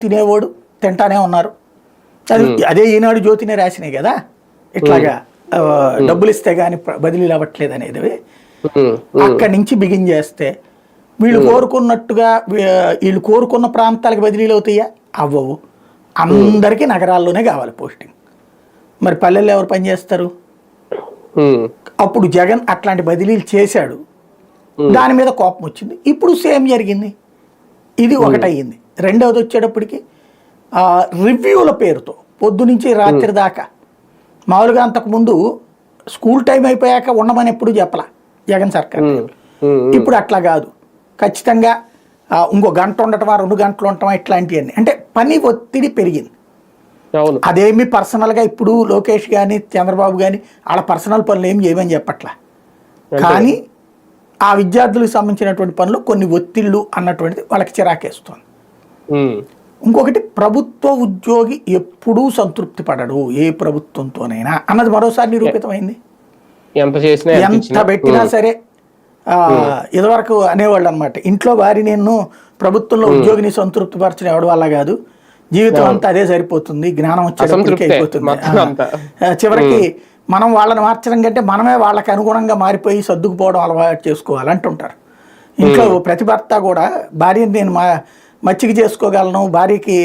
తినేవాడు తింటానే ఉన్నారు. అదే ఈనాడు జ్యోతినే రాసినాయి కదా ఇట్లాగా డబ్బులు ఇస్తే గానీ బదిలీలు అవ్వట్లేదు అనేది. అక్కడి నుంచి బిగిన్ చేస్తే వీళ్ళు కోరుకున్నట్టుగా వీళ్ళు కోరుకున్న ప్రాంతాలకు బదిలీలు అవుతాయా? అవ్వవు. అందరికీ నగరాల్లోనే కావాలి పోస్టింగ్. మరి పల్లెల్లో ఎవరు పనిచేస్తారు? అప్పుడు జగన్ అట్లాంటి బదిలీలు చేశాడు. దాని మీద కోపం వచ్చింది. ఇప్పుడు సేమ్ జరిగింది. ఇది ఒకటయ్యింది. రెండవది వచ్చేటప్పటికి రివ్యూల పేరుతో పొద్దు నుంచి రాత్రి దాకా, మామూలుగా అంతకుముందు స్కూల్ టైం అయిపోయాక ఉండమని ఎప్పుడు చెప్పలా జగన్ సర్కార్. ఇప్పుడు అట్లా కాదు, ఖచ్చితంగా ఇంకో గంట ఉండటమా 2 గంటలు ఉండటమా ఇట్లాంటివన్నీ. అంటే పని ఒత్తిడి పెరిగింది. అదేమి పర్సనల్గా ఇప్పుడు లోకేష్ కానీ చంద్రబాబు కానీ వాళ్ళ పర్సనల్ పనులు ఏమి చేయమని చెప్పట్లా, కానీ ఆ విద్యార్థులకు సంబంధించినటువంటి పనులు కొన్ని ఒత్తిళ్ళు అన్నటువంటిది వాళ్ళకి చిరాకేస్తుంది. ఇంకొకటి, ప్రభుత్వ ఉద్యోగి ఎప్పుడూ సంతృప్తి పడడు ఏ ప్రభుత్వంతోనైనా అన్నది మరోసారి నిరూపితమైంది. ఎంత పెట్టినా సరే ఇదివరకు అనేవాళ్ళు అనమాట, ఇంట్లో భార్య నేను ప్రభుత్వంలో ఉద్యోగిని సంతృప్తి పరచడం ఎవడి వల్ల కాదు, జీవితం అంతా అదే సరిపోతుంది, జ్ఞానం వచ్చేటప్పటికి అయిపోతుంది. చివరికి మనం వాళ్ళని మార్చడం కంటే మనమే వాళ్ళకి అనుగుణంగా మారిపోయి సర్దుకుపోవడం అలవాటు చేసుకోవాలంటుంటారు. ఇంట్లో ప్రతి భర్త కూడా భార్యని నేను మచ్చిక చేసుకోగలను, భార్యకి